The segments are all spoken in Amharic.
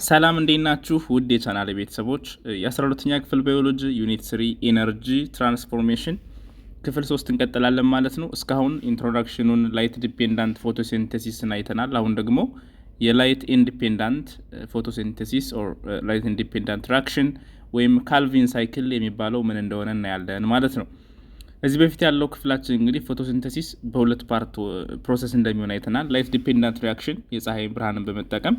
ሰላም እንዴት ናችሁ? ውድ የቻናሌ ቤተሰቦች የ12ኛ ክፍል ባዮሎጂ ዩኒት 3 ኢነርጂ ትራንስፎርሜሽን ክፍል 3 እንቀጥላለን ማለት ነው። እስካሁን ኢንትሮዳክሽኑን ላይት ዲፔንዳንት ፎቶሲንተሲስን አይተናል። አሁን ደግሞ የላይት ኢንዲፔንዳንት ፎቶሲንተሲስ ኦር ላይት ኢንዲፔንዳንት ሪአክሽን ወይም ካልቪን ሳይክል የሚባለው ምን እንደሆነ እናያለን ማለት ነው። እዚህ በፊት ያለው ክፍላችን እንግዲህ ፎቶሲንተሲስ በሁለት ፓርት ፕሮሰስ እንደሚሆን አይተናል። ላይት ዲፔንዳንት ሪአክሽን የፀሐይ ብርሃንን በመጠቀም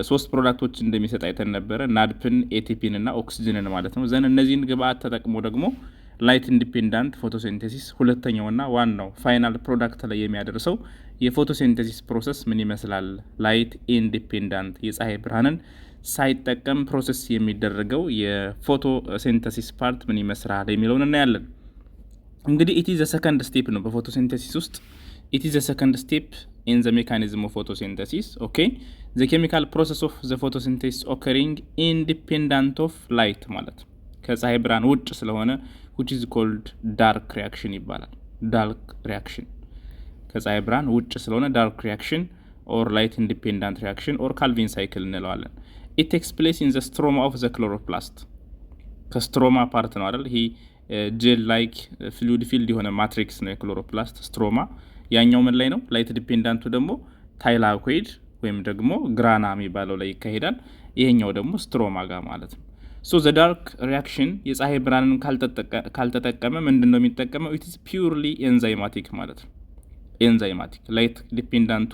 ሶስት ፕሮዳክቶች እንደሚሰጥ አይተን ነበረ። ናድፕን፣ ኤቲፒን እና ኦክሲጅንን ማለት ነው። ዘን እነዚህን ግብአት ተጠቅሞ ደግሞ ላይት ኢንዲፔንዳንት ፎቶሲንተሲስ ሁለተኛውና ዋናው ፋይናል ፕሮዳክት ላይ የሚያደርሰው የፎቶሲንተሲስ ፕሮሰስ ምን ይመስላል? ላይት ኢንዲፔንዳንት የፀሐይ ብርሃንን ሳይጠቀም ፕሮሰስ የሚደረገው የፎቶሲንተሲስ ፓርት ምን ይመስላል የሚለውን እናያለን። እንግዲህ ኢት ኢዝ ዘ ሰከንድ ስቴፕ ነው በፎቶሲንተሲስ ውስጥ ኢት ኢዝ ዘ ሰከንድ ስቴፕ in the mechanism of photosynthesis. Okay, the chemical process of the photosynthesis occurring independent of light ማለት ከፀሐይ ብርሃን ውጭ ስለሆነ which is called dark reaction ይባላል። dark reaction ከፀሐይ ብርሃን ውጭ ስለሆነ dark reaction or light independent reaction or Calvin cycle እንለዋለን። it takes place in the stroma of the chloroplast ከስትሮማ ፓርት ነው አይደል? ይሄ ጄል ላይክ ፍሉይድ ፊልድ የሆነ ማትሪክስ ነው የክሎሮፕላስት ስትሮማ። ያኛው ምን ላይ ነው? ላይት ዲፔንዳንቱ ደግሞ ታይላኮይድ ወይም ደግሞ ግራና የሚባለው ላይ ይካሄዳል። ይሄኛው ደግሞ ስትሮማ ጋር ማለት ነው። ሶ ዘ ዳርክ ሪአክሽን የፀሐይ ብርሃንን ካልተጠቀመ ምንድነው የሚጠቀመው? ኢት ኢዝ ፒውርሊ ኤንዛይማቲክ ማለት ነው። ኤንዛይማቲክ ላይት ዲፔንዳንቱ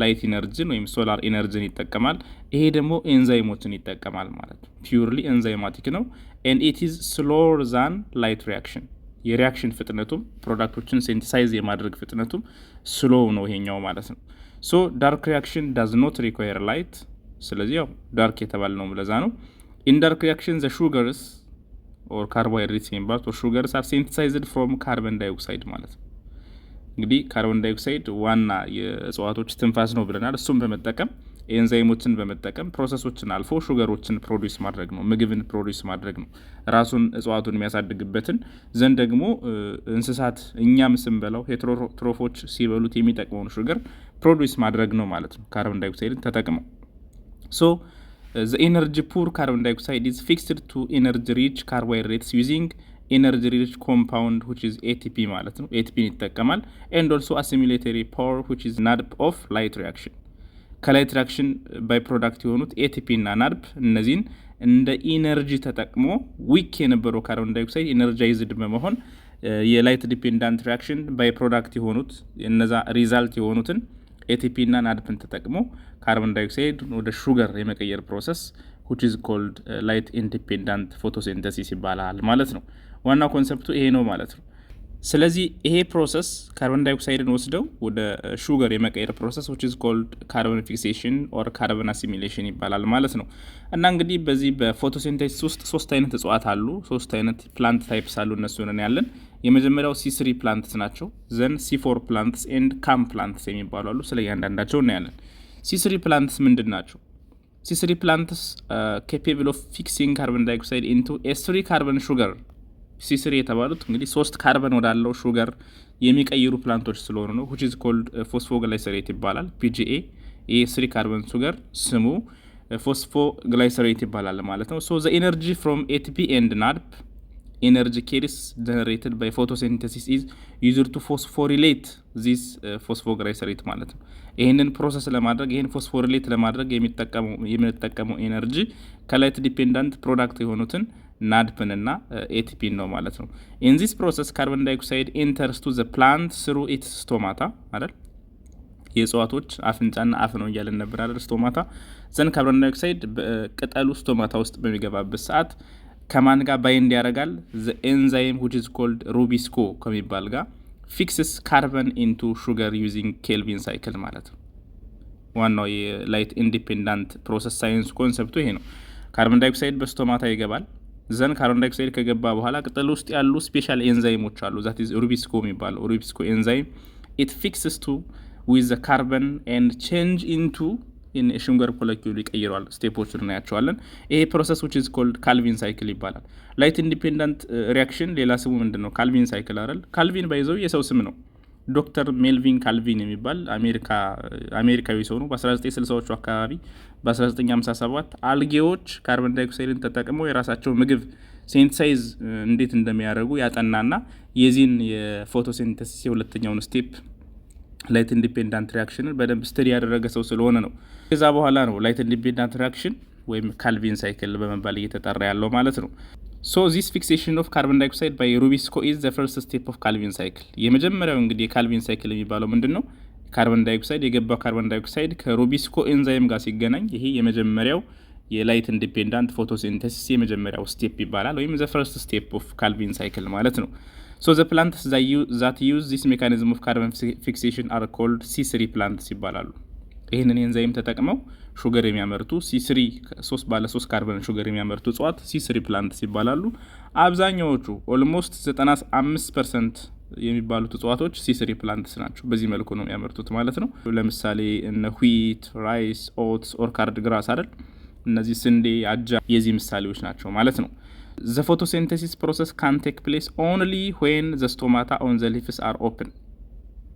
ላይት ኢነርጂን ወይም ሶላር ኢነርጂን ይጠቀማል። ይሄ ደግሞ ኤንዛይሞችን ይጠቀማል ማለት ነው። ፒውርሊ ኤንዛይማቲክ ነው and it is slower than light reaction የሪአክሽን ፍጥነቱም ፕሮዳክቶችን ሴንቲሳይዝ የማድረግ ፍጥነቱም ስሎው ነው ይሄኛው ማለት ነው። ሶ ዳርክ ሪአክሽን does not require light ስለዚህ ያው ዳርክ የተባልነው ለዛ ነው። in dark reaction the sugars or carbohydrates የሚባሉት or sugars are synthesized from carbon dioxide ማለት ነው። እንግዲህ ካርቦን ዳይኦክሳይድ ዋና የእጽዋቶች ትንፋስ ነው ብለናል። እሱም በመጠቀም ኤንዛይሞችን በመጠቀም ፕሮሰሶችን አልፎ ሹገሮችን ፕሮዲዩስ ማድረግ ነው፣ ምግብን ፕሮዲዩስ ማድረግ ነው፣ ራሱን እጽዋቱን የሚያሳድግበትን ዘንድ ደግሞ እንስሳት እኛም ስንበላው ሄትሮትሮፎች ሲበሉት የሚጠቅመውን ሹገር ፕሮዲዩስ ማድረግ ነው ማለት ነው፣ ካርቦን ዳይኦክሳይድን ተጠቅመው። ሶ the energy poor carbon dioxide is fixed to energy rich carbohydrates using energy rich compound which is ATP ማለት ነው። ATP ይጠቀማል and also assimilatory power which is NADP of light reaction ከላይት ሪአክሽን ባይ ፕሮዳክት የሆኑት ኤቲፒ እና ናድፕ እነዚህን እንደ ኢነርጂ ተጠቅሞ ዊክ የነበረው ካርቦን ዳይኦክሳይድ ኢነርጃይዝድ በመሆን የላይት ዲፔንዳንት ሪአክሽን ባይ ፕሮዳክት የሆኑት እነዛ ሪዛልት የሆኑትን ኤቲፒ እና ናድፕን ተጠቅሞ ካርቦን ዳይኦክሳይድ ወደ ሹገር የመቀየር ፕሮሰስ which is called light independent photosynthesis ይባላል ማለት ነው። ዋናው ኮንሰፕቱ ይሄ ነው ማለት ነው። ስለዚህ ይሄ ፕሮሰስ ካርቦን ዳይኦክሳይድን ወስደው ወደ ሹገር የመቀየር ፕሮሰስ which is called carbon fixation or carbon assimilation ይባላል ማለት ነው። እና እንግዲህ በዚህ በፎቶሲንተሲስ ውስጥ ሶስት አይነት እጽዋት አሉ፣ ሶስት አይነት ፕላንት ታይፕስ አሉ። እነሱን ያለን የመጀመሪያው C3 ፕላንትስ ናቸው። ዘን C4 ፕላንትስ ኤንድ ካም ፕላንትስ የሚባሉ አሉ። ስለ እያንዳንዳቸው እናያለን። C3 ፕላንትስ ምንድን ናቸው? C3 plants capable of fixing carbon dioxide into S3 carbon sugar C3 የተባሉት እንግዲህ 3 ካርበን ወዳለው ሹገር የሚቀይሩ ፕላንቶች ስለሆኑ ነው which is called phosphoglycerate ይባላል PGA። ይሄ 3 ካርበን ሹገር ስሙ phosphoglycerate ይባላል ማለት ነው። so the energy from ATP and NADP energy carries generated by photosynthesis is used to phosphorylate this phosphoglycerate ማለት ነው። ይሄንን ፕሮሰስ ለማድረግ ይሄን ፎስፎሪሌት ለማድረግ የምንጠቀመው ኤነርጂ ከላይት ዲፔንዳንት ፕሮዳክት የሆኑትን ናድፕን እና ኤቲፒን ነው ማለት ነው። in this process carbon dioxide enters to the plant through its stomata አይደል? የእጽዋቶች አፍንጫና አፍ ነው እያለን ነበር አይደል? ስቶማታ ዘን ካርቦን ዳይኦክሳይድ በቅጠሉ ስቶማታ ውስጥ በሚገባበት ሰዓት ከማን ጋር ባይንድ ያደርጋል? the enzyme which is called rubisco ከሚባል ጋር fixes carbon into sugar using Calvin cycle ማለት ነው። ዋናው የላይት ኢንዲፔንዳንት ፕሮሰስ ሳይንስ ኮንሰፕቱ ይሄ ነው። ካርቦን ዳይኦክሳይድ በስቶማታ ይገባል። ዘን ካርቦን ዳይኦክሳይድ ከገባ በኋላ ቅጠል ውስጥ ያሉ ስፔሻል ኤንዛይሞች አሉ። that is rubisco የሚባለው rubisco enzyme it fixes to with the carbon and change into in a sugar molecule ይቀይራል። ስቴፖችን እናያቸዋለን። ይሄ ፕሮሰስ which is called Calvin cycle ይባላል። ላይት ኢንዲፔንዳንት ሪአክሽን ሌላ ስሙ ምንድነው? Calvin cycle አይደል? ካልቪን ባይዘው የሰው ስም ነው። ዶክተር ሜልቪን ካልቪን የሚባል አሜሪካዊ ሰው ነው። በ1960ዎቹ አካባቢ በ1957 አልጌዎች ካርበን ዳይኦክሳይድን ተጠቅመው የራሳቸው ምግብ ሴንሳይዝ እንዴት እንደሚያደርጉ ያጠናና የዚህን የፎቶሲንተሲስ የሁለተኛውን ስቴፕ ላይት ኢንዲፔንዳንት ሪያክሽንን በደንብ ስተዲ ያደረገ ሰው ስለሆነ ነው። ከዛ በኋላ ነው ላይት ኢንዲፔንዳንት ሪያክሽን ወይም ካልቪን ሳይክል በመባል እየተጠራ ያለው ማለት ነው። ሶ ዚስ ፊክሴሽን ኦፍ ካርበን ዳይኦክሳይድ ባይ ሩቢስኮ ኢዝ ዘ ፈርስት ስቴፕ ኦፍ ካልቪን ሳይክል። የመጀመሪያው እንግዲህ የካልቪን ሳይክል የሚባለው ምንድን ነው? ካርበን ዳይኦክሳይድ የገባው ካርበን ዳይኦክሳይድ ከሩቢስኮ ኤንዛይም ጋር ሲገናኝ ይሄ የመጀመሪያው የላይት ኢንዲፔንዳንት ፎቶሲንተሲስ የመጀመሪያው ስቴፕ ይባላል፣ ወይም ዘ ፈርስት ስቴፕ ኦፍ ካልቪን ሳይክል ማለት ነው። ሶ ዘ ፕላንትስ ዛት ዩዝ ዚስ ሜካኒዝም ኦፍ ካርበን ፊክሴሽን አር ኮልድ C3 ፕላንትስ ይባላሉ። ይህንን ኤንዛይም ተጠቅመው ሹገር የሚያመርቱ C3 ባለ 3 ካርበን ሹገር የሚያመርቱ እጽዋት C3 ፕላንትስ ይባላሉ። አብዛኛዎቹ ኦልሞስት 95% የሚባሉት እጽዋቶች C3 ፕላንትስ ናቸው። በዚህ መልኩ ነው የሚያመርቱት ማለት ነው። ለምሳሌ እነ ዊት፣ ራይስ፣ ኦትስ፣ ኦርካርድ ግራስ አይደል? እነዚህ ስንዴ፣ አጃ የዚህ ምሳሌዎች ናቸው ማለት ነው። The photosynthesis process can take place only when the stomata on the leaves are open.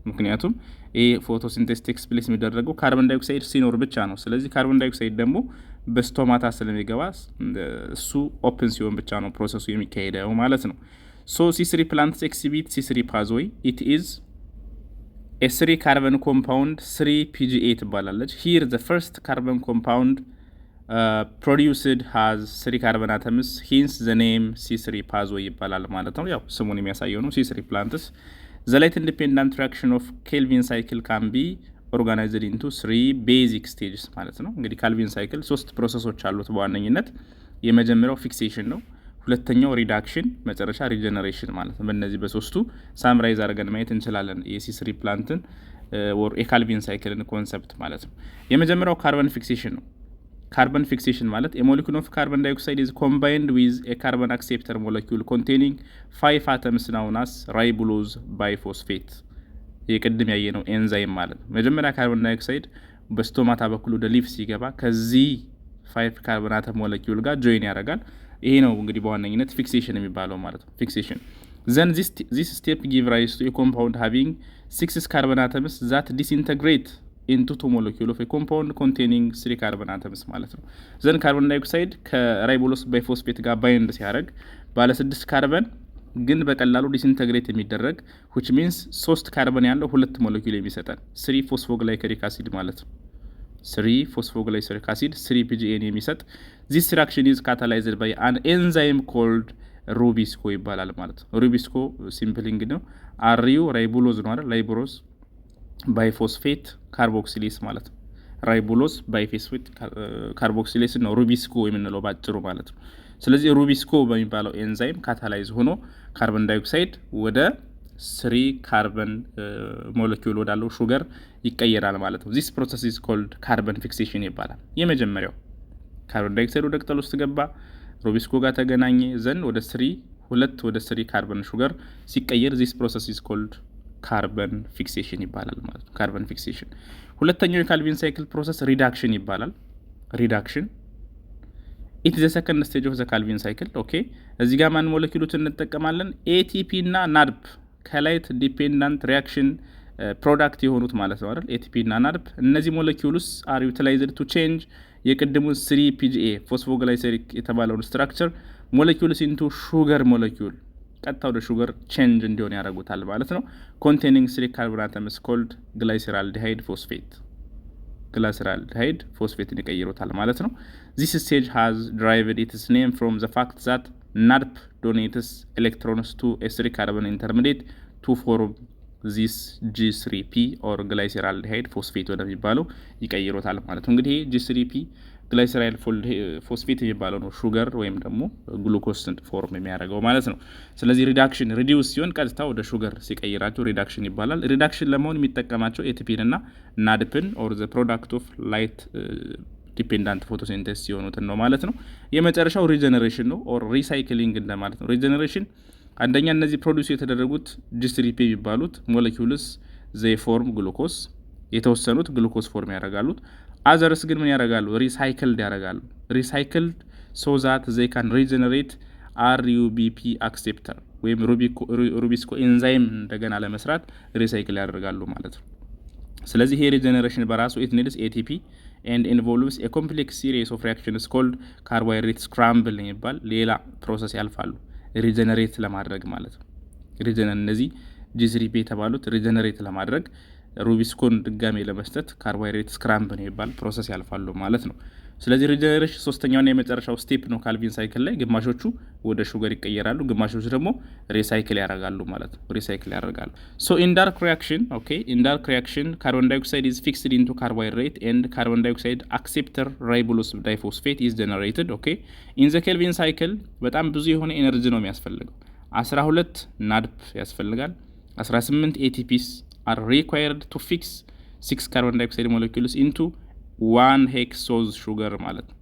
ምክንያቱም ይሄ ፎቶሲንቴሲስ ቴክስ ፕሌስ የሚደረገው ካርበን ዳይኦክሳይድ ሲኖር ብቻ ነው። ስለዚህ ካርበን ዳይኦክሳይድ ደግሞ በስቶማታ ስለሚገባ እሱ ኦፕን ሲሆን ብቻ ነው ፕሮሰሱ የሚካሄደው ማለት ነው። ሶ C3 plants exhibit C3 pathway. It is a 3 carbon compound 3 PGA ትባላለች። Here the first carbon compound produced has 3 carbon atoms, hence the name C3 pathway ይባላል ማለት ነው። ያው ስሙን የሚያሳየው ነው C3 plants. The light independent reaction of Calvin cycle can be organized into 3 basic stages ማለት ነው። እንግዲህ ካልቪን ሳይክል 3 ፕሮሰሶች አሉት በዋነኝነት። የመጀመሪያው ፊክሴሽን ነው፣ ሁለተኛው ሪዳክሽን፣ መጨረሻ ሪጀነሬሽን ማለት ነው። በእነዚህ በሶስቱ ሳምራይዝ አድርገን ማየት እንችላለን የC3 ፕላንትን ወር የካልቪን ሳይክልን ኮንሰፕት ማለት ነው። የመጀመሪያው ካርበን ፊክሴሽን ነው። ካርበን ፊክሴሽን ማለት a molecule of carbon dioxide is combined with a carbon acceptor molecule containing 5 atoms known as ribulose biphosphate የቅድም ያየነው ኤንዛይም ማለት ነው። መጀመሪያ ካርበን ዳይኦክሳይድ በስቶማታ በኩል ወደ ሊፍ ሲገባ ከዚህ 5 ካርበን አተም ሞለኪውል ጋር ጆይን ያደርጋል። ይሄ ነው እንግዲህ በዋነኝነት ፊክሴሽን የሚባለው ማለት ነው። ፊክሴሽን then this step give rise to a compound having 6 carbon atoms that disintegrate into 2 molecule of a compound containing 3 carbon atoms ማለት ነው። ዘን ካርበን ዳይኦክሳይድ ከራይቦሎስ ባይፎስፌት ጋር ባይንድ ሲያደርግ ባለ 6 ካርበን ግን በቀላሉ ዲስኢንተግሬት የሚደረግ which means 3 ካርበን ያለው 2 ሞለኪውል የሚሰጠን 3 ፎስፎግላይኮሊክ አሲድ ማለት ነው። 3 ፎስፎግላይኮሊክ አሲድ 3 PGN የሚሰጥ this reaction is catalyzed by an enzyme called ሩቢስኮ ይባላል ማለት ነው። ሩቢስኮ ሲምፕሊንግ ነው። አሪው ራይቦሎዝ ነው አይደል? ራይቦሎዝ ባይፎስፌት ካርቦክሲሌስ ማለት ነው። ራይቦሎዝ ባይፎስፌት ካርቦክሲሌስ ነው ሩቢስኮ የምንለው ባጭሩ ማለት ነው። ስለዚህ ሩቢስኮ በሚባለው ኤንዛይም ካታላይዝ ሆኖ ካርበን ዳይኦክሳይድ ወደ 3 ካርበን ሞለኪውል ወዳለው ሹገር ይቀየራል ማለት ነው። this process is called carbon fixation ይባላል። የመጀመሪያው ካርበን ዳይኦክሳይድ ወደ ቅጠል ውስጥ ገባ፣ ሩቢስኮ ጋር ተገናኘ፣ ዘን ወደ 3 ካርበን ሹገር ሲቀየር this process is called ካርበን ፊክሴሽን ይባላል ማለት ነው። ካርበን ፊክሴሽን። ሁለተኛው የካልቪን ሳይክል ፕሮሰስ ሪዳክሽን ይባላል። ሪዳክሽን ኢት ዘ ሰከንድ ስቴጅ ኦፍ ዘ ካልቪን ሳይክል። ኦኬ እዚህ ጋር ማን ሞለኪውሎች እንጠቀማለን? ኤቲፒ እና ናድፕ ከላይት ዲፔንዳንት ሪያክሽን ፕሮዳክት የሆኑት ማለት ነው አይደል? ኤቲፒ እና ናድፕ እነዚህ ሞለኪውልስ አር ዩቲላይዝድ ቱ ቼንጅ የቅድሙን 3 PGA ፎስፎግላይሰሪክ የተባለውን ስትራክቸር ሞለኪውልስ ኢንቱ ሹገር ሞለኪውል ቀጥታ ወደ ሹገር ቼንጅ እንዲሆን ያደርጉታል ማለት ነው። ኮንቴኒንግ 3 ካርበን አተምስ ኮልድ ግላይሰራልዲሃይድ ፎስፌት ግላይሰራልዲሃይድ ፎስፌትን ይቀይሩታል ማለት ነው። this stage has derived its name from the fact that NADP donates electrons to a 3 carbon intermediate to form this G3P or glyceraldehyde phosphate ወደሚባለው ይቀይሩታል ማለት ነው። እንግዲህ G3P ግላይሰራይል ፎስፌት የሚባለው ነው ሹገር ወይም ደግሞ ግሉኮስ ፎርም የሚያደርገው ማለት ነው። ስለዚህ ሪዳክሽን ሪዲዩስ ሲሆን ቀጥታ ወደ ሹገር ሲቀይራቸው ሪዳክሽን ይባላል። ሪዳክሽን ለመሆን የሚጠቀማቸው ኤቲፒን እና ናድፕን ኦር ዘ ፕሮዳክት ኦፍ ላይት ዲፔንዳንት ፎቶሲንተሲስ የሆኑትን ነው ማለት ነው። የመጨረሻው ሪጀነሬሽን ነው ኦር ሪሳይክሊንግ እንደማለት ነው። ሪጀነሬሽን አንደኛ እነዚህ ፕሮዲዩስ የተደረጉት G3P የሚባሉት ሞለኪውልስ ዘይ ፎርም ግሉኮስ የተወሰኑት ግሉኮስ ፎርም ያደርጋሉ። አዘርስ ግን ምን ያደርጋሉ? ሪሳይክልድ ያደርጋሉ። ሪሳይክልድ ሶ ዛት ዘይ ካን ሪጀነሬት RUBP አክሴፕተር ወይም ሩቢስኮ ኤንዛይም እንደገና ለመስራት ሪሳይክል ያደርጋሉ ማለት ነው። ስለዚህ ይሄ ሪጀነሬሽን በራሱ ኢት ኒድስ and involves a complex series of reactions called carbohydrate scramble የሚባል ሌላ ፕሮሰስ ያልፋሉ ሪጀነሬት ለማድረግ ማለት ነው። እነዚህ G3P የተባሉት ሪጀነሬት ለማድረግ ሩቢስኮን ድጋሜ ለመስጠት ካርቦሃይድሬት ስክራምብል የሚባል ፕሮሰስ ያልፋሉ ማለት ነው። ስለዚህ ሪጀነሬሽን ሶስተኛውና የመጨረሻው ስቴፕ ነው ካልቪን ሳይክል ላይ። ግማሾቹ ወደ ሹገር ይቀየራሉ፣ ግማሾቹ ደግሞ ሪሳይክል ያደርጋሉ ማለት ነው። ሪሳይክል ያደርጋሉ። ሶ ኢን ዳርክ ሪአክሽን ኢን ዳርክ ሪአክሽን ካርቦን ዳይኦክሳይድ ኢዝ ፊክስድ ኢንቱ ካርቦሃይድሬት ኤንድ ካርቦን ዳይኦክሳይድ አክሴፕተር ራይቦሎስ ዳይፎስፌት ኢዝ ጀነሬትድ። ኢን ዘ ኬልቪን ሳይክል በጣም ብዙ የሆነ ኤነርጂ ነው የሚያስፈልገው። 12 ናድፕ ያስፈልጋል። 18 ATPs are required to fix 6 carbon dioxide molecules into 1 hexose sugar ማለት ነው።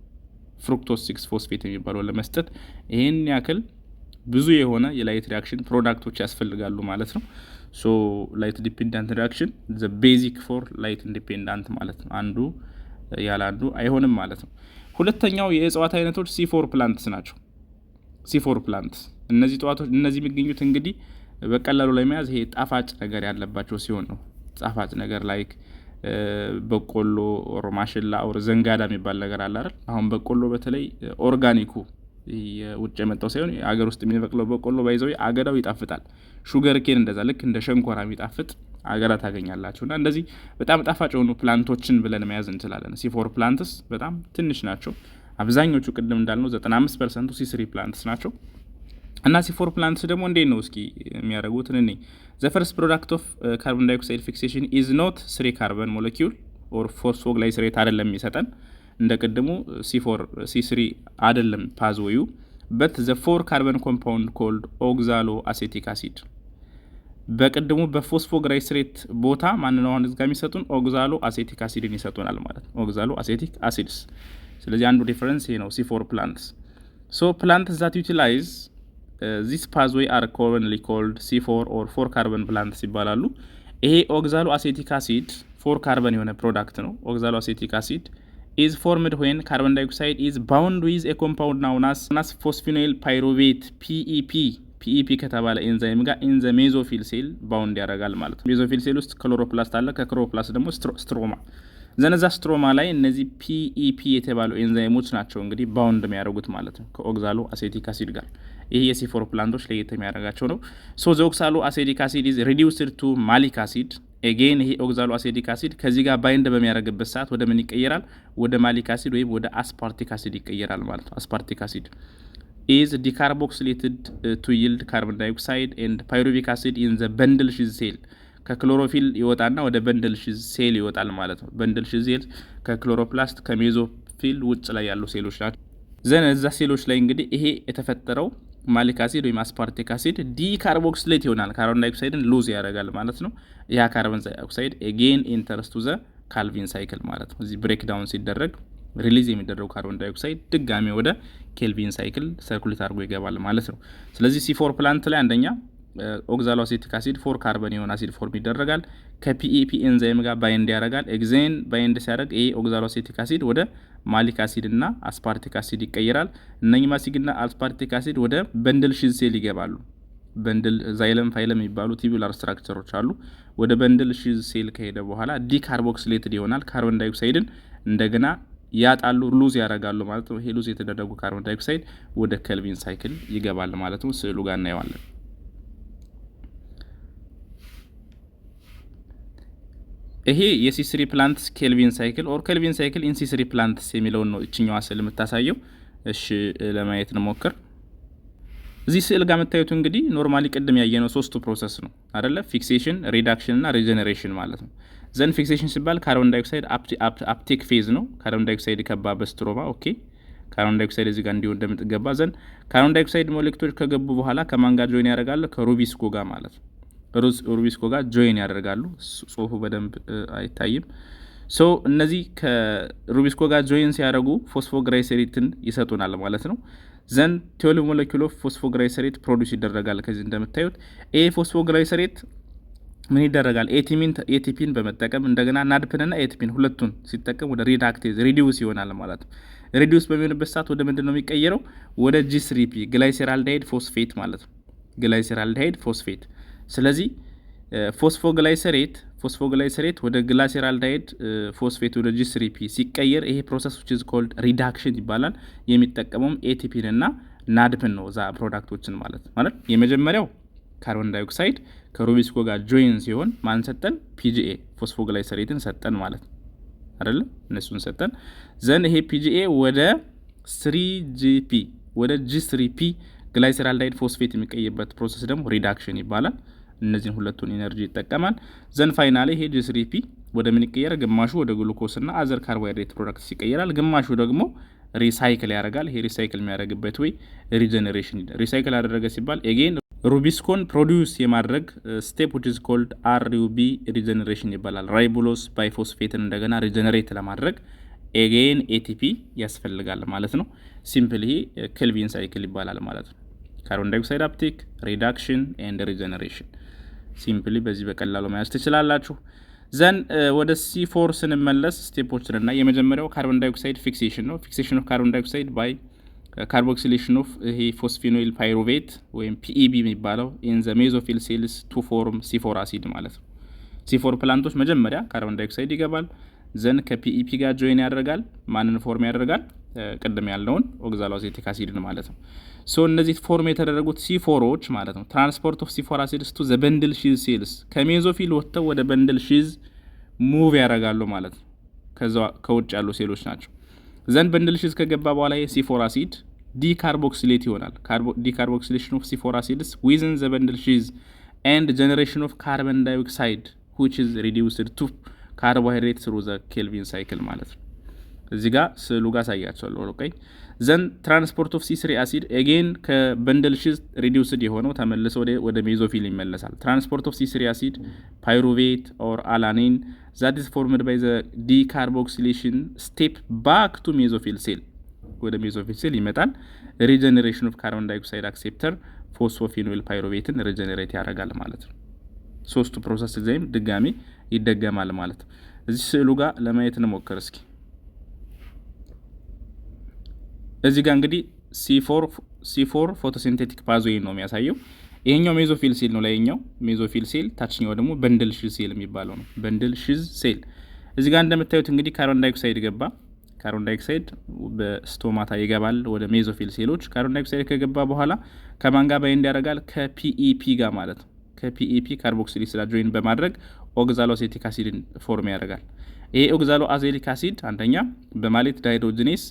ፍሩክቶስ 6 ፎስፌት የሚባለው ለመስጠት ይሄን ያክል ብዙ የሆነ የላይት ሪአክሽን ፕሮዳክቶች ያስፈልጋሉ ማለት ነው። ሶ ላይት ዲፔንዳንት ሪአክሽን ዘ ቤዚክ ፎር ላይት ኢንዲፔንዳንት ማለት ነው። አንዱ ያለ አንዱ አይሆንም ማለት ነው። ሁለተኛው የእጽዋት አይነቶች C4 ፕላንትስ ናቸው። C4 ፕላንትስ እነዚህ የሚገኙት እንግዲህ በቀላሉ ላይ መያዝ ይሄ ጣፋጭ ነገር ያለባቸው ሲሆን ነው። ጣፋጭ ነገር ላይክ በቆሎ ኦር ማሽላ ኦር ዘንጋዳ የሚባል ነገር አለ አይደል? አሁን በቆሎ በተለይ ኦርጋኒኩ የውጭ የመጣው ሳይሆን አገር ውስጥ የሚበቅለው በቆሎ ባይዘው አገዳው ይጣፍጣል። ሹገር ኬን እንደዛ ልክ እንደ ሸንኮራ የሚጣፍጥ አገዳ ታገኛላችሁና እንደዚህ በጣም ጣፋጭ የሆኑ ፕላንቶችን ብለን መያዝ እንችላለን። C4 ፕላንትስ በጣም ትንሽ ናቸው። አብዛኞቹ ቅድም እንዳልነው 95% C3 ፕላንትስ ናቸው። እና C4 ፕላንትስ ደግሞ እንዴት ነው እስኪ የሚያደርጉት? the first product of carbon dioxide fixation is not 3 carbon molecule or phosphoglycerate አይደለም የሚሰጠን እንደ ቅድሙ C3 አይደለም ፓዝዌዩ but the 4 carbon compound called oxaloacetic acid በቅድሙ በፎስፎግላይሰሬት ቦታ ማንነው አሁን እዚህ ጋር የሚሰጡን oxaloacetic acidን ይሰጡናል ማለት ነው። oxaloacetic acids ስለዚህ አንዱ ዲፈረንስ ይሄ ነው C4 plants. So plants that utilize this pathway are commonly called C4 or 4 carbon plants ይባላሉ። ይሄ oxaloacetic acid 4 carbon የሆነ ፕሮዳክት ነው። oxaloacetic acid is formed when carbon dioxide is bound with a compound known as phosphoenol pyruvate PEP ከተባለ ኤንዛይም ጋር in the mesophyll cell bound ያደርጋል ማለት ነው። mesophyll cell ውስጥ ክሎሮፕላስት አለ፣ ከክሎሮፕላስት ደግሞ ስትሮማ ዘነዛ ስትሮማ ላይ እነዚህ PEP የተባሉ ኤንዛይሞች ናቸው እንግዲህ ባውንድ የሚያደርጉት ማለት ነው ከኦክዛሎአሴቲክ አሲድ ጋር። ይሄ የC4 ፕላንቶች ለየት የሚያደርጋቸው ነው። ሶ ዘ ኦክዛሎአሴቲክ አሲድ ኢዝ ሪዲዩስድ ቱ ማሊክ አሲድ አጌን። ይሄ ኦክዛሎአሴቲክ አሲድ ከዚህ ጋር ባይንድ በሚያደርግበት ሰዓት ወደ ምን ይቀየራል? ወደ ማሊክ አሲድ ወይም ወደ አስፓርቲክ አሲድ ይቀየራል ማለት ነው። አስፓርቲክ አሲድ is decarboxylated to yield carbon dioxide and pyruvic acid in the bundle sheath cell ከክሎሮፊል ይወጣና ወደ በንድል ሺዝ ሴል ይወጣል ማለት ነው። በንድል ሺዝ ሴል ከክሎሮፕላስት ከሜዞፊል ውጭ ላይ ያሉ ሴሎች ናቸው። እዛ ሴሎች ላይ እንግዲህ ይሄ የተፈጠረው ማሊክ አሲድ ወይም አስፓርቲክ አሲድ ዲካርቦክሲሌት ይሆናል፣ ካርቦን ዳይኦክሳይድን ሉዝ ያደርጋል ማለት ነው። ያ ካርቦን ዳይኦክሳይድ አጌን ኢንተርስ ቱ ዘ ካልቪን ሳይክል ማለት ነው። እዚህ ብሬክ ዳውን ሲደረግ ሪሊዝ የሚደረገው ካርቦን ዳይኦክሳይድ ድጋሚ ወደ ኬልቪን ሳይክል ሰርኩሌት አድርጎ ይገባል ማለት ነው። ስለዚህ C4 ፕላንት ላይ አንደኛ ኦክዛሎአሴቲክ አሲድ 4 ካርበን የሆነ አሲድ ፎርም ይደረጋል፣ ከፒኢፒ ኤንዛይም ጋር ባይንድ ያደርጋል። ኤግዜን ባይንድ ሲያደርግ ይሄ ኦክዛሎአሴቲክ አሲድ ወደ ማሊክ አሲድ እና አስፓርቲክ አሲድ ይቀየራል። እነኚህ ማሲግና አስፓርቲክ አሲድ ወደ በንድል ሺዝ ሴል ይገባሉ። በንድል ዛይለም ፋይለም የሚባሉ ቲቡላር ስትራክቸሮች አሉ። ወደ በንድል ሺዝ ሴል ከሄደ በኋላ ዲካርቦክሲሌትድ ይሆናል። ካርቦን ዳይኦክሳይድን እንደገና ያጣሉ፣ ሉዝ ያደርጋሉ ማለት ነው። ይሄ ሉዝ የተደረጉ ካርቦን ዳይኦክሳይድ ወደ ኬልቪን ሳይክል ይገባል ማለት ነው። ስዕሉ ጋር እናየዋለን። ይሄ የC3 ፕላንትስ ኬልቪን ሳይክል ኦር ኬልቪን ሳይክል ኢን C3 ፕላንትስ የሚለውን ነው እችኛዋ ስዕል የምታሳየው። እሺ ለማየት እንሞክር። እዚህ ስዕል ጋር የምታዩት እንግዲህ ኖርማሊ ቅድም ያየነው ሶስቱ ፕሮሰስ ነው አይደለ? ፊክሴሽን፣ ሪዳክሽን እና ሪጀነሬሽን ማለት ነው። ዘን ፊክሴሽን ሲባል ካርቦን ዳይኦክሳይድ አፕቴክ ፌዝ ነው። ካርቦን ዳይኦክሳይድ ከባ በስትሮማ ኦኬ። ካርቦን ዳይኦክሳይድ እዚህ ጋር እንዲሁ እንደምትገባ ዘን ካርቦን ዳይኦክሳይድ ሞሌክቶች ከገቡ በኋላ ከማን ጋር ጆይን ያደርጋሉ? ከሩቢስኮ ጋር ማለት ነው። ሩቢስኮ ጋር ጆይን ያደርጋሉ። ጽሁፉ በደንብ አይታይም። ሶ እነዚህ ከሩቢስኮ ጋር ጆይን ሲያደርጉ ፎስፎግላይሰሬትን ይሰጡናል ማለት ነው። ዘን 12 ሞለኪውል ኦፍ ፎስፎግላይሰሬት ፕሮዲዩስ ይደረጋል። ከዚህ እንደምታዩት ይሄ ፎስፎግላይሰሬት ምን ይደረጋል? ኤቲፒን በመጠቀም እንደገና ናድፕንና ኤቲፒን ሁለቱን ሲጠቀም ወደ ሪዳክቴዝ ሪዲዩስ ይሆናል ማለት ነው። ሪዲዩስ በሚሆንበት ሰዓት ወደ ምንድን ነው የሚቀየረው? ወደ G3P ግላይሴራልዳይድ ፎስፌት ማለት ነው። ግላይሴራልዳይድ ፎስፌት። ስለዚህ ፎስፎግላይሰሬት ወደ ግላሴራልዳይድ ፎስፌት ወደ G3P ሲቀየር ይሄ ፕሮሰስ which is called reduction ይባላል። የሚጠቀመውም ኤቲፒን እና ናድፕን ነው ዛ ፕሮዳክቶችን ማለት የመጀመሪያው ካርቦን ዳይኦክሳይድ ከሩቢስኮ ጋር ጆይን ሲሆን ማን ሰጠን? PGA ፎስፎግላይሰሬትን ሰጠን ማለት አይደል? እነሱን ሰጠን ዘን ይሄ PGA ወደ 3GP ወደ G3P ግላይሰራልዳይድ ፎስፌት የሚቀየርበት ፕሮሰስ ደግሞ ሪዳክሽን ይባላል። እነዚህን ሁለቱን ኢነርጂ ይጠቀማል። ዘን ፋይናሊ ይሄ G3P ወደ ምን ይቀየራል? ግማሹ ወደ ግሉኮስ እና አዘር ካርቦሃይድሬት ፕሮዳክትስ ይቀየራል። ግማሹ ደግሞ ሪሳይክል ያደርጋል። ይሄ ሪሳይክል የሚያደርግበት ወይ ሪጀነሬሽን ሪሳይክል ያደረገ ሲባል ኤጌን ሩቢስኮን ፕሮዲውስ የማድረግ ስቴፕ which is called RUB ሪጀነሬሽን ይባላል። ራይቦሎስ ባይፎስፌትን እንደገና ሪጀነሬት ለማድረግ ኤጌን ATP ያስፈልጋል ማለት ነው። ሲምፕሊ ኬልቪን ሳይክል ይባላል ማለት ነው። ካርቦን ዳይኦክሳይድ አፕቴክ፣ ሪዳክሽን ኤንድ ሪጀነሬሽን ሲምፕሊ በዚህ በቀላሉ መያዝ ትችላላችሁ። ዘን ወደ C4 ስንመለስ ስቴፖችን እና የመጀመሪያው ካርቦን ዳይኦክሳይድ ፊክሴሽን ነው። ፊክሴሽን ኦፍ ካርቦን ዳይኦክሳይድ ባይ ካርቦክሲሌሽን ኦፍ ይሄ ፎስፌኖይል ፓይሩቬት ወይም PEP የሚባለው ኢን ዘ ሜዞፊል ሴልስ ቱ ፎርም C4 አሲድ ማለት ነው። C4 ፕላንቶች መጀመሪያ ካርቦን ዳይኦክሳይድ ይገባል። ዘን ከPEP ጋር ጆይን ያደርጋል። ማንን ፎርም ያደርጋል? ቅድም ያለውን ኦክዛሎአሴቲክ አሲድን ማለት ነው። ሶ እነዚህ ፎርም የተደረጉት C4ዎች ማለት ነው ትራንስፖርት ኦፍ C4 አሲድስ ቱ ዘ በንድል ሺዝ ሴልስ ከሜዞፊል ወጥተው ወደ በንድል ሺዝ ሙቭ ያደርጋሉ ማለት ነው። ከውጭ ያሉ ሴሎች ናቸው። ዘን በንድል ሺዝ ከገባ በኋላ C4 አሲድ ዲካርቦክሲሌት ይሆናል። ዲካርቦክሲሌሽን ኦፍ C4 አሲድስ ዊዝን ዘ በንድል ሺዝ ኤንድ ጀነሬሽን ኦፍ ካርቦን ዳይኦክሳይድ which is reduced to carbohydrate through the Kelvin cycle ማለት ነው። እዚህ ጋር ስዕሉ ጋር ሳያቸዋለሁ። ኦኬ ዘን ትራንስፖርት ኦፍ C3 አሲድ አጌን ከበንድል ሺዝ ሪዲዩስድ የሆነው ተመልሶ ወደ ሜዞፊል ይመለሳል። ትራንስፖርት ኦፍ C3 አሲድ ፓይሩቬት ኦር አላኒን that is formed by the decarboxylation step back to mesophyll cell ወደ ሜዞፊል ሴል ይመጣል። ሪጀነሬሽን ኦፍ ካርቦን ዳይኦክሳይድ አክሴፕተር ፎስፎፊኖይል ፓይሩቬትን ሪጀነሬት ያደርጋል ማለት ነው። ሶስቱ ፕሮሰስ ጊዜም ድጋሚ ይደገማል ማለት ነው። እዚህ ስዕሉ ጋር ለማየት እንሞክር እስኪ። እዚህ ጋር እንግዲህ C4 ፎቶሲንቴቲክ ፓዝዌይ ነው የሚያሳየው። ይሄኛው ሜዞፊል ሴል ነው ላይኛው ሜዞፊል ሴል፣ ታችኛው ደግሞ በንድል ሺዝ ሴል የሚባለው ነው። በንድል ሺዝ ሴል እዚህ ጋር እንደምታዩት እንግዲህ ካርቦን ዳይኦክሳይድ ገባ። ካርቦን ዳይኦክሳይድ በስቶማታ ይገባል ወደ ሜዞፊል ሴሎች። ካርቦን ዳይኦክሳይድ ከገባ በኋላ ከማን ጋር ባይንድ ያደርጋል? ከPEP ጋር ማለት ነው። ከPEP ካርቦክሲሊክ ስላ ጆይን በማድረግ ኦክዛሎአሴቲክ አሲድን ፎርም ያደርጋል። ይሄ ኦክዛሎአሴቲክ አሲድ አንደኛ በማሌት ዳይሃይድሮጂኔስ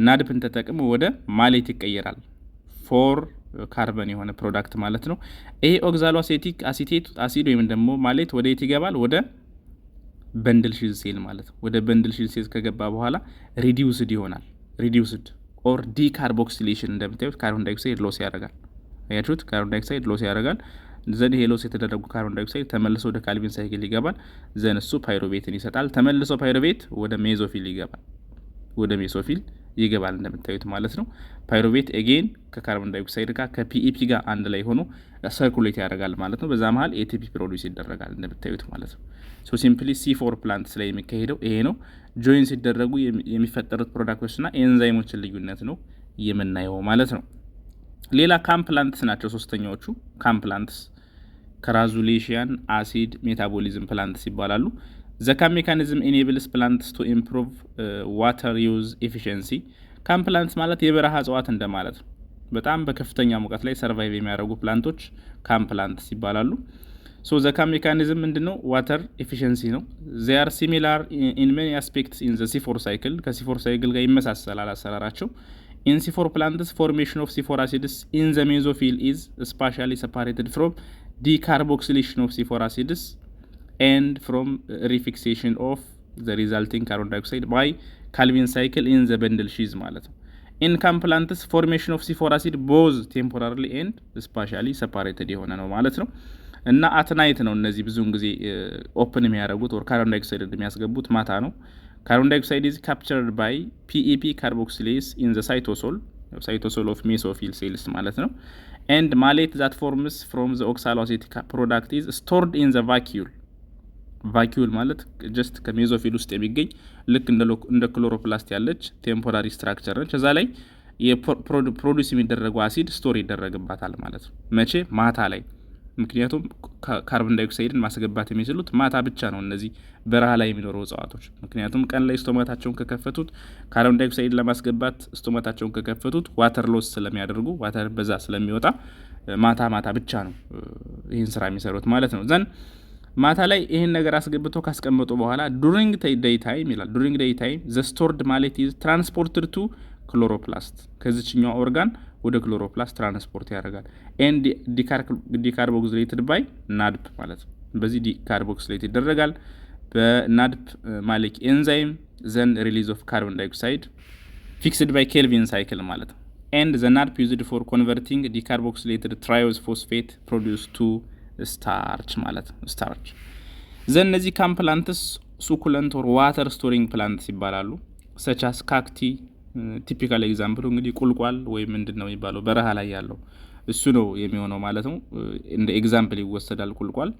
ናድፕን ተጠቅሞ ወደ ማሌት ይቀየራል። 4 ካርበን የሆነ ፕሮዳክት ማለት ነው። ይሄ ኦክዛሎአሴቲክ አሲድ ወይም ደግሞ ማሌት ወደ የት ይገባል? ወደ በንድል ሺዝ ሴል ማለት ነው። ወደ በንድል ሺዝ ሴል ከገባ በኋላ ሪዲዩስድ ይሆናል። ሪዲዩስድ ኦር ዲካርቦክሲሌሽን እንደምታዩት ካርቦን ዳይኦክሳይድ ሎስ ያደርጋል። አያችሁት? ካርቦን ዳይኦክሳይድ ሎስ ያደርጋል። ዘን ይሄ ሎስ የተደረጉ ካርቦን ዳይኦክሳይድ ተመልሶ ወደ ካልቪን ሳይክል ይገባል። ዘን እሱ ፓይሩቬትን ይሰጣል። ተመልሶ ፓይሩቬት ወደ ሜዞፊል ይገባል እንደምታዩት ማለት ነው። ፓይሩቬት ኤጌን ከካርቦን ዳይኦክሳይድ ጋር ከPEP ጋር አንድ ላይ ሆኖ ሰርኩሌት ያደርጋል ማለት ነው። በዛ መሀል ATP ፕሮዲዩስ ይደረጋል እንደምታዩት ማለት ነው። ሶ ሲምፕሊ C4 ፕላንትስ ላይ የሚካሄደው ይሄ ነው። ጆይን ሲደረጉ የሚፈጠሩት ፕሮዳክቶችና ኤንዛይሞችን ልዩነት ነው የምናየው ማለት ነው። ሌላ ካምፕላንትስ ናቸው ሶስተኛዎቹ። ካምፕላንትስ ከራዙሌሽያን አሲድ ሜታቦሊዝም ፕላንትስ ይባላሉ። ዘካም ሜካኒዝም ኢኔብልስ ፕላንትስ ቱ ኢምፕሩቭ ዋተር ዩዝ ኤፊሽንሲ። ካምፕላንትስ ማለት የበረሃ እጽዋት እንደማለት ነው። በጣም በከፍተኛ ሙቀት ላይ ሰርቫይቭ የሚያደርጉ ፕላንቶች ካምፕላንትስ ይባላሉ። ሶ ዘካም ሜካኒዝም ምንድነው? ዋተር ኤፊሽንሲ ነው። they are similar in many aspects in the C4 cycle ከC4 ሳይክል ጋር ይመሳሰላል አሰራራቸው። in C4 plants formation of C4 acids in the mesophyll is spatially separated from decarboxylation of C4 acids and from refixation of the resulting carbon dioxide by Calvin cycle in the bundle sheath ማለት ነው። in plants formation of C4 acid both temporarily and spatially separated የሆነ ነው ማለት ነው። እና አትናይት ነው እነዚህ ብዙውን ጊዜ ኦፕን የሚያደርጉት ወር ካርቦን ዳይኦክሳይድ የሚያስገቡት ማታ ነው። ካርቦን ዳይኦክሳይድ is captured by PEP carboxylase in the cytosol of mesophyll cells ማለት ነው። and malate that forms from the oxaloacetic product is stored in the vacuole ማለት just ከሜዞፊል ውስጥ የሚገኝ ልክ እንደ ክሎሮፕላስት ያለች ቴምፖራሪ ስትራክቸር ነች። እዛ ላይ የፕሮዲዩስ የሚደረገው አሲድ ስቶር ይደረግባታል ማለት ነው። መቼ? ማታ ላይ ምክንያቱም ካርቦን ዳይኦክሳይድን ማስገባት የሚችሉት ማታ ብቻ ነው እነዚህ በረሃ ላይ የሚኖሩ እጽዋቶች። ምክንያቱም ቀን ላይ ስቶማታቸውን ከከፈቱት ካርቦን ዳይኦክሳይድን ለማስገባት ስቶማታቸውን ከከፈቱት ዋተር ሎስ ስለሚያደርጉ ዋተር በዛ ስለሚወጣ ማታ ማታ ብቻ ነው ይህን ስራ የሚሰሩት ማለት ነው። ዘን ማታ ላይ ይህን ነገር አስገብተው ካስቀመጡ በኋላ ዱሪንግ ዴይ ታይም ይላል። ዱሪንግ ዴይ ታይም ዘ ስቶርድ ማሌት ኢዝ ትራንስፖርትድ ቱ ክሎሮፕላስት ከዚችኛው ኦርጋን ወደ ክሎሮፕላስት ትራንስፖርት ያደርጋል። ኤንድ ዲካርቦክሲሌትድ ባይ ናድፕ ማለት ነው። በዚህ ዲካርቦክሲሌት ይደረጋል በናድፕ ማሊክ ኤንዛይም ዘን ሪሊዝ ኦፍ ካርቦን ዳይኦክሳይድ ፊክስድ ባይ ኬልቪን ሳይክል ማለት ነው። ኤንድ ዘ ናድፕ ዩዝድ ፎር ኮንቨርቲንግ ዲካርቦክሲሌትድ ትራዮዝ ፎስፌት ፕሮዲውስ ቱ ስታርች ማለት ነው። ስታርች ዘን እነዚህ ካም ፕላንትስ ሱኩለንት ኦር ዋተር ስቶሪንግ ፕላንትስ ይባላሉ። ሰቻስ ካክቲ ቲፒካል ኤግዛምፕሉ እንግዲህ ቁልቋል ወይም ምንድን ነው የሚባለው በረሃ ላይ ያለው እሱ ነው የሚሆነው ማለት ነው። እንደ ኤግዛምፕል ይወሰዳል ቁልቋል።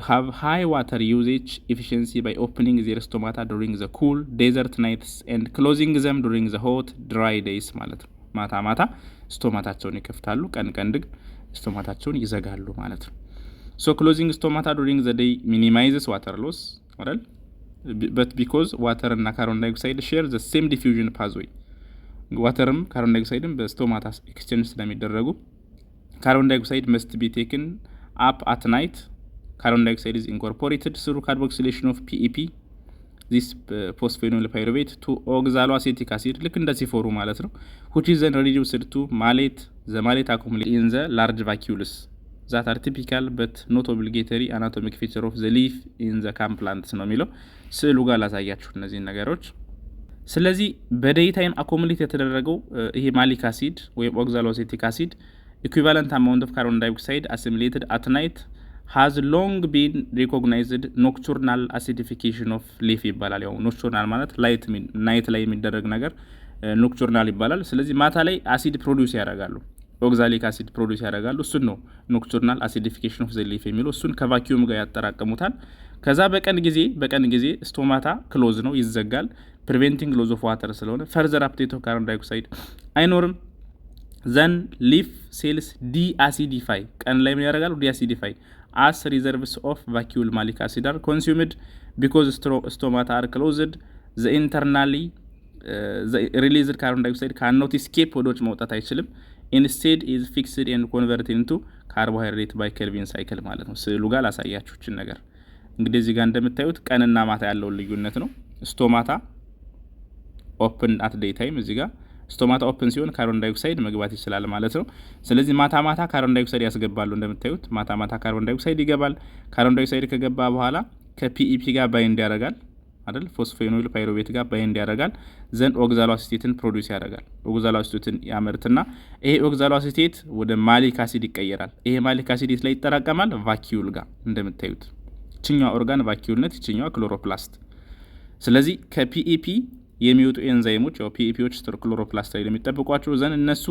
have high water usage efficiency by opening their stomata during the cool desert nights and closing them during the hot dry days ማለት ነው። ማታ ማታ ስቶማታቸውን ይከፍታሉ፣ ቀን ቀን ግን ስቶማታቸውን ይዘጋሉ ማለት ነው። so closing stomata during the day minimizes water loss አይደል? but because water እና ካርቦን ዳይኦክሳይድ share the same diffusion pathway ዋተርም ካርቦን ዳይኦክሳይድም በስቶማታ ኤክስቼንጅ ስለሚደረጉ ካርቦን ዳይኦክሳይድ must be taken up at night. Carbon dioxide is incorporated through carboxylation of PEP this phosphoenol pyruvate to oxaloacetic acid ልክ እንደ ሲፎሩ ማለት ነው which is then reduced to malate. the malate accumulates in the large vacuoles that are typical but not obligatory anatomic feature of the leaf in the cam plants ነው የሚለው ስዕሉ ጋር ላሳያችሁ እነዚህ ነገሮች። ስለዚህ በዴይ ታይም አኮሙሌት የተደረገው ይሄ ማሊክ አሲድ ወይም ኦክዛሎአሴቲክ አሲድ equivalent amount of carbon dioxide assimilated at night has long been recognized nocturnal acidification of leaf ይባላል። ያው ኖክቹርናል ማለት ላይት ናይት ላይ የሚደረግ ነገር ኖክቹርናል ይባላል። ስለዚህ ማታ ላይ አሲድ ፕሮዲዩስ ያደርጋሉ፣ ኦክዛሊክ አሲድ ፕሮዲዩስ ያደርጋሉ። እሱን ነው ኖክቹርናል አሲዲፊኬሽን ኦፍ ዘ ሊፍ የሚለው። እሱን ከቫኪዩም ጋር ያጠራቀሙታል። ከዛ በቀን ጊዜ ስቶማታ ክሎዝ ነው ይዘጋል። ፕሪቬንቲንግ ሎዝ ኦፍ ዋተር ስለሆነ ፈርዘር አፕዴት ኦፍ ካርቦን ዳይኦክሳይድ አይኖርም። ዘን ሊፍ ሴልስ ዲአሲዲፋይ ቀን ላይ ምን ያደርጋሉ? ዲአሲዲፋይ as reserves of vacuole malic acid are consumed because stomata are closed. the internally the released carbon dioxide cannot escape ወደ ውጭ መውጣት አይችልም። instead is fixed and converted into carbohydrate by Kelvin cycle ማለት ነው። ስዕሉ ጋር ላሳያችሁ እቺን ነገር እንግዲህ እዚህ ጋር እንደምታዩት ቀንና ማታ ያለው ልዩነት ነው። ስቶማታ ኦፕን አት ዴይ ታይም እዚህ ጋር ስቶማታ ኦፕን ሲሆን ካርቦን ዳይኦክሳይድ መግባት ይችላል ማለት ነው። ስለዚህ ማታ ማታ ካርቦን ዳይኦክሳይድ ያስገባሉ። እንደምታዩት ማታ ማታ ካርቦን ዳይኦክሳይድ ይገባል። ካርቦን ዳይኦክሳይድ ከገባ በኋላ ከፒኢፒ ጋር ባይንድ ያደርጋል አይደል? ፎስፎኖይል ፓይሩቬት ጋር ባይንድ ያደርጋል። ዘን ኦክዛሎአሲቴትን ፕሮዲዩስ ያደርጋል። ኦክዛሎአሲቴትን ያመርትና ይሄ ኦክዛሎአሲቴት ወደ ማሊክ አሲድ ይቀየራል። ይሄ ማሊክ አሲድ ላይ ይጠራቀማል ቫኪዩል ጋር እንደምታዩት። እቺኛው ኦርጋን ቫኪዩል ነት፣ እቺኛው ክሎሮፕላስት። ስለዚህ ከፒኢፒ የሚወጡ ኤንዛይሞች ያው ፒኢፒዎች ክሎሮፕላስት ላይ የሚጠብቋቸው ዘን እነሱ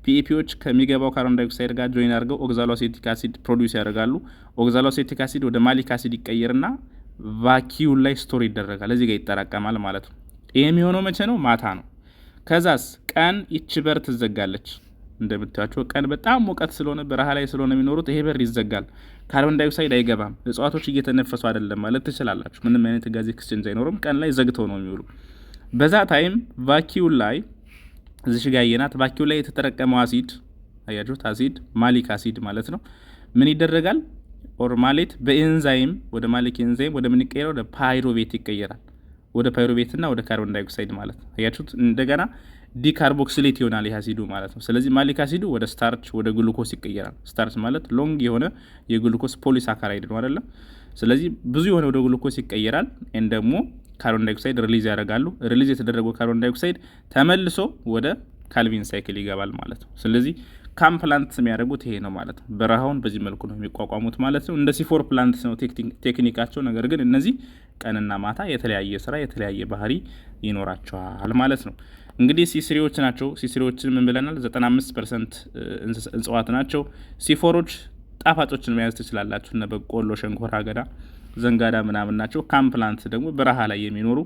ፒኢፒዎች ከሚገባው ካርቦን ዳይኦክሳይድ ጋር ጆይን አድርገው ኦክዛሎአሴቲክ አሲድ ፕሮዲዩስ ያደርጋሉ። ኦክዛሎአሴቲክ አሲድ ወደ ማሊክ አሲድ ይቀየርና ቫኪዩል ላይ ስቶር ይደረጋል፣ እዚህ ጋር ይጠራቀማል ማለት ነው። ይሄ የሚሆነው መቼ ነው? ማታ ነው። ከዛስ ቀን ይቺ በር ትዘጋለች። እንደምታዩቸው ቀን በጣም ሙቀት ስለሆነ በረሃ ላይ ስለሆነ የሚኖሩት ይሄ በር ይዘጋል። ካርቦን ዳይኦክሳይድ አይገባም። እጽዋቶች እየተነፈሱ አይደለም ማለት ትችላላችሁ። ምንም አይነት ጋዝ ኤክስቼንጅ አይኖርም። ቀን ላይ ዘግተው ነው የሚውሉ። በዛ ታይም ቫኪዩል ላይ እዚህ ጋር ያየናት ቫኪዩል ላይ የተጠረቀመው አሲድ አያችሁት፣ አሲድ ማሊክ አሲድ ማለት ነው። ምን ይደረጋል? ኦር ማሌት በኤንዛይም ወደ ማሊክ ኤንዛይም ወደ ምን ይቀየራል? ወደ ፓይሩቬት ይቀየራል። ወደ ፓይሩቬት እና ወደ ካርቦን ዳይኦክሳይድ ማለት ነው። አያችሁት፣ እንደገና ዲካርቦክሲሌት ይሆናል ይህ አሲዱ ማለት ነው። ስለዚህ ማሊክ አሲዱ ወደ ስታርች ወደ ግሉኮስ ይቀየራል። ስታርች ማለት ሎንግ የሆነ የግሉኮስ ፖሊሳካራይድ ነው አይደለም። ስለዚህ ብዙ የሆነ ወደ ግሉኮስ ይቀየራል። ኤን ደግሞ ካርቦን ዳይኦክሳይድ ሪሊዝ ያደርጋሉ። ሪሊዝ የተደረገው ካርቦን ዳይኦክሳይድ ተመልሶ ወደ ካልቪን ሳይክል ይገባል ማለት ነው። ስለዚህ ካም ፕላንትስ የሚያደርጉት ይሄ ነው ማለት ነው። በረሃውን በዚህ መልኩ ነው የሚቋቋሙት ማለት ነው። እንደ ሲፎር ፕላንትስ ነው ቴክኒካቸው። ነገር ግን እነዚህ ቀንና ማታ የተለያየ ስራ የተለያየ ባህሪ ይኖራቸዋል ማለት ነው። እንግዲህ ሲስሪዎች ናቸው። ሲስሪዎችን ምን ብለናል? 95% እጽዋት ናቸው። ሲፎሮች ጣፋጮችን መያዝ ትችላላችሁ። እነ በቆሎ፣ ሸንኮራ አገዳ፣ ዘንጋዳ ምናምን ናቸው። ካም ፕላንት ደግሞ በረሃ ላይ የሚኖሩ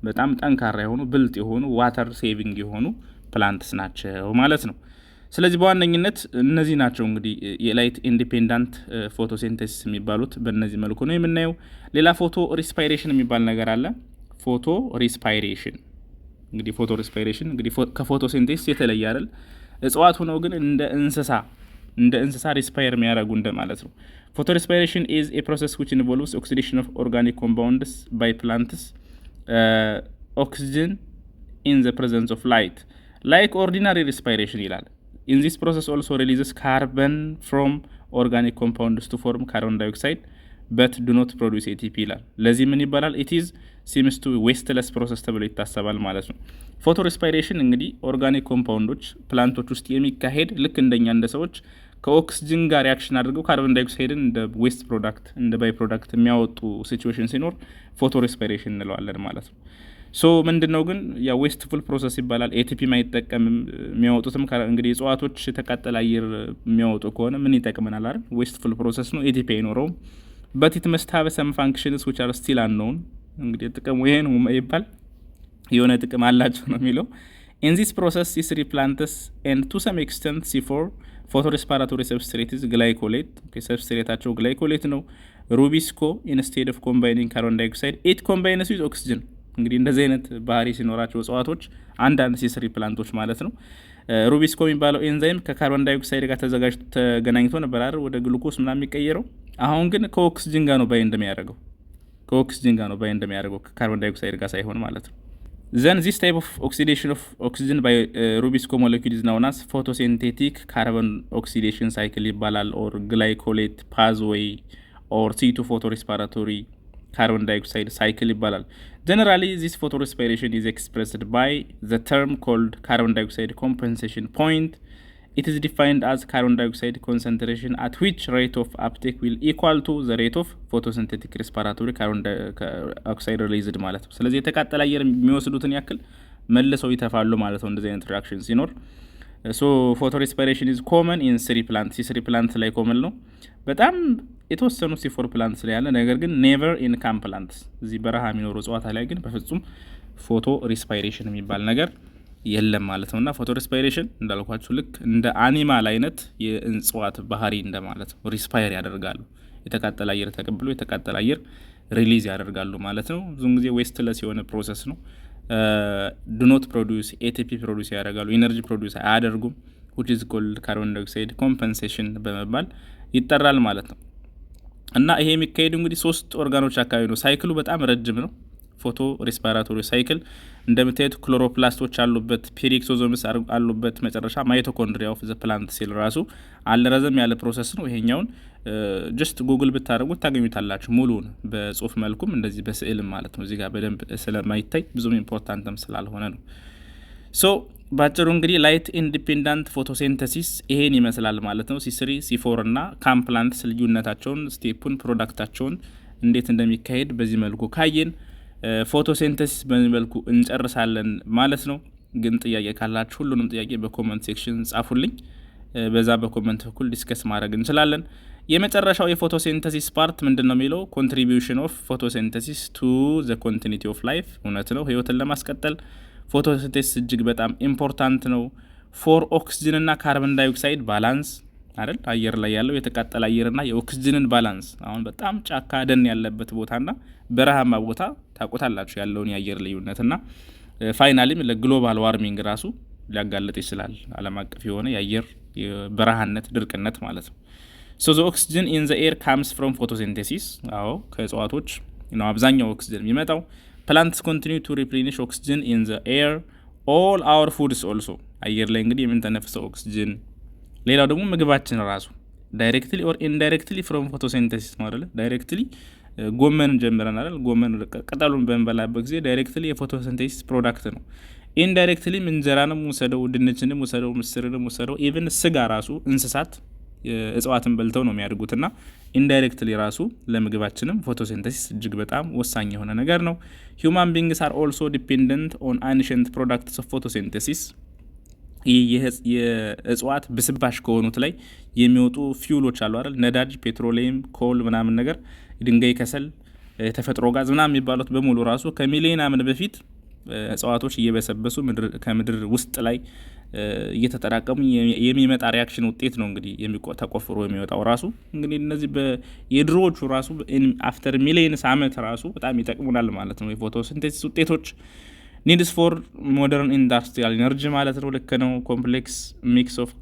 በጣም ጠንካራ የሆኑ ብልጥ የሆኑ ዋተር ሴቪንግ የሆኑ ፕላንትስ ናቸው ማለት ነው። ስለዚህ በዋነኝነት እነዚህ ናቸው እንግዲህ የላይት ኢንዲፔንዳንት ፎቶሲንቴሲስ የሚባሉት በእነዚህ መልኩ ነው የምናየው። ሌላ ፎቶ ሪስፓይሬሽን የሚባል ነገር አለ። ፎቶ ሪስፓይሬሽን እንግዲህ ፎቶ ሪስፓይሬሽን እንግዲህ ከፎቶሲንቴሲስ የተለየ አይደል። እጽዋት ሆነው ግን እንደ እንስሳ ሪስፓየር የሚያደርጉ እንደማለት ነው። ፎቶ ሪስፓይሬሽን ኢዝ ኤ ፕሮሰስ ዊች ኢንቮልቭስ ኦክሲዴሽን ኦፍ ኦርጋኒክ ኮምፓውንድስ ባይ ፕላንትስ ኦክሲጅን ኢን ዘ ፕሬዘንስ ኦፍ ላይት ላይክ ኦርዲናሪ ሪስፓይሬሽን ይላል። In this process also releases carbon from organic compounds to form carbon dioxide but do not produce ATP ይላል። ለዚህ ምን ይባላል? it is seems to wasteless process ተብሎ ይታሰባል ማለት ነው። ፎቶ ሪስፓይሬሽን እንግዲህ ኦርጋኒክ ኮምፓውንዶች ፕላንቶች ውስጥ የሚካሄድ ልክ እንደኛ እንደ ሰዎች ከኦክስጅን ጋር ሪአክሽን አድርገው ካርቦን ዳይኦክሳይድን እንደ ዌስት ፕሮዳክት እንደ ባይ ፕሮዳክት የሚያወጡ ሲቹዌሽን ሲኖር ፎቶ ሪስፓይሬሽን እንለዋለን ማለት ነው። ሶ ምንድነው ግን ያ ዌስትፉል ፕሮሰስ ይባላል። ኤቲፒ ማይጠቀምም የሚያወጡትም እንግዲህ እጽዋቶች የተቃጠለ አየር የሚያወጡ ከሆነ ምን ይጠቅመናል አይደል? ዌስትፉል ፕሮሰስ ነው፣ ኤቲፒ አይኖረውም። but it must have some functions which are still unknown እንግዲህ ጥቅሙ ይሄ ነው ይባል የሆነ ጥቅም አላቸው ነው የሚለው። in this process C3 plants and to some extent C4 photorespiratory substrate is glycolate substrateaቸው glycolate ነው። ሩቢስኮ instead of combining carbon dioxide it combines with oxygen እንግዲህ እንደዚህ አይነት ባህሪ ሲኖራቸው እጽዋቶች አንዳንድ C3 ፕላንቶች ማለት ነው። ሩቢስኮ የሚባለው ኤንዛይም ከካርቦን ዳይኦክሳይድ ጋር ተገናኝቶ ነበር አይደል ወደ ግሉኮስ ምናምን የሚቀየረው። አሁን ግን ከኦክሲጅን ጋር ነው ባይንድ የሚያደርገው ከካርቦን ዳይኦክሳይድ ጋር ሳይሆን ማለት ነው። then this type of oxidation of oxygen by rubisco molecule is known as photosynthetic carbon oxidation cycle ይባላል or glycolate pathway or C2 photorespiratory carbon dioxide cycle ይባላል። generally this photorespiration is expressed by the term called carbon dioxide compensation point. it is defined as carbon dioxide concentration at which rate of uptake will equal to the rate of photosynthetic respiratory carbon dioxide released ማለት ነው። ስለዚህ የተቃጠለ አየር የሚወስዱትን ያክል መልሰው ይተፋሉ ማለት ነው እንደዚህ አይነት ሪአክሽን ሲኖር። so photorespiration is common in C3 plants C3 plants ላይ ኮመን ነው። በጣም የተወሰኑ C4 plants ላይ ያለ ነገር ግን never in camp plants እዚህ በረሃ የሚኖሩ እጽዋት ላይ ግን በፍጹም ፎቶ ሪስፓይሬሽን የሚባል ነገር የለም ማለት ነውና ፎቶ ሪስፓይሬሽን እንዳልኳችሁ ልክ እንደ አኒማል አይነት የእጽዋት ባህሪ እንደማለት ነው። ሪስፓየር ያደርጋሉ፣ የተቃጠለ አየር ተቀብሎ የተቃጠለ አየር ሪሊዝ ያደርጋሉ ማለት ነው። ብዙውን ጊዜ ዌስትለስ የሆነ ፕሮሰስ ነው። do not produce ATP ፕሮዲዩስ ያደርጋሉ፣ ኢነርጂ ፕሮዲዩስ አያደርጉም which is called carbon dioxide compensation በመባል ይጠራል ማለት ነው። እና ይሄ የሚካሄድ እንግዲህ 3 ኦርጋኖች አካባቢ ነው። ሳይክሉ በጣም ረጅም ነው። ፎቶ ሪስፓይራቶሪ ሳይክል እንደምታዩት ክሎሮፕላስቶች አሉበት፣ ፔሪክሶዞምስ አሉበት፣ መጨረሻ ማይቶኮንድሪያ ኦፍ ዘ ፕላንት ሴል ራሱ አልረዘም ያለ ፕሮሰስ ነው። ይሄኛውን ጀስት ጉግል ብታደርጉት ታገኙታላችሁ ሙሉውን በጽሁፍ መልኩም እንደዚህ በስዕልም ማለት ነው። እዚህ ጋር በደንብ ስለማይታይ ብዙም ኢምፖርታንትም ስላልሆነ ነው። ሶ ባጭሩ እንግዲህ ላይት ኢንዲፔንዳንት ፎቶሲንተሲስ ይሄን ይመስላል ማለት ነው። C3 C4 እና ካም ፕላንትስ ልዩነታቸውን፣ ስቴፑን፣ ፕሮዳክታቸውን እንዴት እንደሚካሄድ በዚህ መልኩ ካየን ፎቶሲንተሲስ በዚህ መልኩ እንጨርሳለን ማለት ነው። ግን ጥያቄ ካላችሁ ሁሉንም ጥያቄ በኮሜንት ሴክሽን ጻፉልኝ። በዛ በኮሜንት በኩል ዲስከስ ማድረግ እንችላለን። የመጨረሻው የፎቶሲንተሲስ ፓርት ምንድነው የሚለው ኮንትሪቢዩሽን ኦፍ ፎቶሲንተሲስ ቱ ዘ ኮንቲኒቲ ኦፍ ላይፍ። እውነት ነው፣ ህይወትን ለማስቀጠል ፎቶሲንተሲስ እጅግ በጣም ኢምፖርታንት ነው። ፎር ኦክሲጅን እና ካርቦን ዳይኦክሳይድ ባላንስ አይደል፣ አየር ላይ ያለው የተቃጠለ አየርና የኦክሲጅንን ባላንስ። አሁን በጣም ጫካ ደን ያለበት ቦታና በረሃማ ቦታ ታቆታላችሁ ያለውን የአየር ልዩነትና ፋይናሊም ለግሎባል ዋርሚንግ ራሱ ሊያጋልጥ ይችላል። ዓለም አቀፍ የሆነ የአየር በረሃነት ድርቅነት ማለት ነው። so the oxygen in the air comes from photosynthesis አዎ ከእጽዋቶች ነው አብዛኛው ኦክሲጅን የሚመጣው። plants continue to replenish oxygen in the air all our foods also አየር ላይ እንግዲህ የምንተነፍሰው ኦክሲጅን። ሌላው ደግሞ ምግባችን ራሱ directly or indirectly from photosynthesis ነው አይደል? directly ጎመን ጀምረን አይደል? ጎመን ቅጠሉን በእንበላበት ጊዜ directly የፎቶሲንቴሲስ ፕሮዳክት ነው። indirectly እንጀራንም ወሰደው፣ ድንችንም ወሰደው፣ ምስርንም ወሰደው፣ ኢቭን ስጋ ራሱ እንስሳት እጽዋትን በልተው ነው የሚያድጉትና ኢንዳይሬክትሊ ራሱ ለምግባችንም ፎቶሲንተሲስ እጅግ በጣም ወሳኝ የሆነ ነገር ነው። human beings are also dependent on ancient products of photosynthesis የእጽዋት ብስባሽ ከሆኑት ላይ የሚወጡ ፊውሎች አሉ አይደል? ነዳጅ፣ ፔትሮሊየም፣ ኮል ምናምን ነገር፣ ድንጋይ፣ ከሰል፣ ተፈጥሮ ጋዝ ምናምን የሚባሉት በሙሉ ራሱ ከሚሊዮን ዓመት በፊት እጽዋቶች እየበሰበሱ ከምድር ውስጥ ላይ እየተጠራቀሙ የሚመጣ ሪያክሽን ውጤት ነው እንግዲህ ተቆፍሮ የሚወጣው ራሱ። እንግዲህ እነዚህ የድሮዎቹ ራሱ አፍተር ሚሊየንስ ዓመት ራሱ በጣም ይጠቅሙናል ማለት ነው የፎቶሲንቴሲስ ውጤቶች። ኒድስ ፎር ሞደርን ኢንዱስትሪያል ኢነርጂ ማለት ነው። ልክ ነው። ኮምፕሌክስ ሚክስ ኦፍ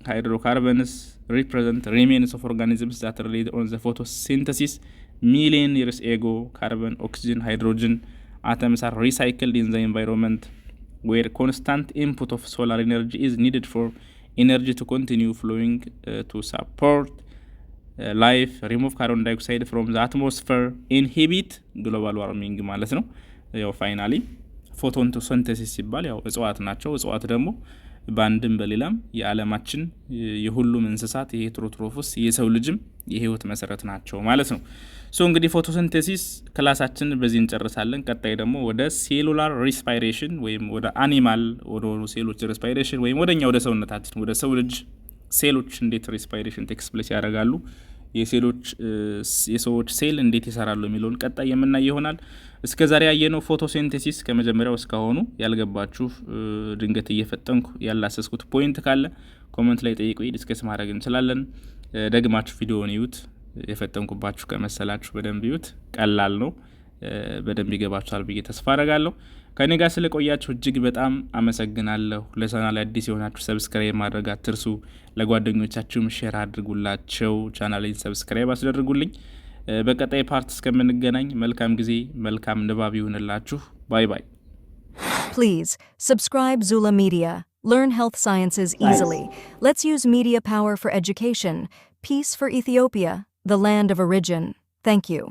ሃይድሮካርበንስ ሪፕሬዘንት ሪሜንስ ኦፍ ኦርጋኒዝምስ ዛት ሪሌት ኦን ዘ ፎቶሲንተሲስ ሚሊየን ይርስ ኤጎ። ካርበን፣ ኦክሲጅን፣ ሃይድሮጅን atoms are recycled in the environment where constant input of solar energy is needed for energy to continue flowing to support life, remove carbon dioxide from the atmosphere, inhibit global warming ማለት ነው። ያው ፋይናሊ ፎቶሲንተሲስ ሲባል ያው እጽዋት ናቸው። እጽዋት ደግሞ በአንድም በሌላም የዓለማችን የሁሉም እንስሳት የሄትሮትሮፍስ የሰው ልጅም የህይወት መሰረት ናቸው ማለት ነው። ሶ እንግዲህ ፎቶሲንተሲስ ክላሳችን በዚህ እንጨርሳለን። ቀጣይ ደግሞ ወደ ሴሉላር ሪስፓይሬሽን ወይም ወደ አኒማል ወደ ሴሎች ሪስፓይሬሽን ወይም ወደኛ ወደ ሰውነታችን ወደ ሰው ልጅ ሴሎች እንዴት ሪስፓይሬሽን ቴክስ ፕሌስ ያደርጋሉ፣ የሰዎች ሴል እንዴት ይሰራሉ የሚለውን ቀጣይ የምናይ ይሆናል። እስከዛሬ ያየነው ፎቶሲንተሲስ ከመጀመሪያው እስካሁኑ ያልገባችሁ ድንገት እየፈጠንኩ ያላሰስኩት ፖይንት ካለ ኮሜንት ላይ ጠይቁኝ፣ ዲስከስ ማድረግ እንችላለን። ደግማችሁ ቪዲዮውን ይዩት። የፈጠንኩባችሁ ከመሰላችሁ በደንብ ይዩት። ቀላል ነው፣ በደንብ ይገባችኋል ብዬ ተስፋ አደርጋለሁ። ከኔ ጋር ስለቆያችሁ እጅግ በጣም አመሰግናለሁ። ለቻናሌ አዲስ የሆናችሁ ሰብስክራይብ ማድረግ አትርሱ። ለጓደኞቻችሁም ሼር አድርጉላቸው። ቻናሌን ሰብስክራይብ አስደርጉልኝ። በቀጣይ ፓርት እስከምንገናኝ መልካም ጊዜ፣ መልካም ንባብ ይሁንላችሁ። ባይ ባይ። Please subscribe Zula Media. Learn health sciences easily. Let's use media power for education. Peace for Ethiopia, the land of origin. Thank you.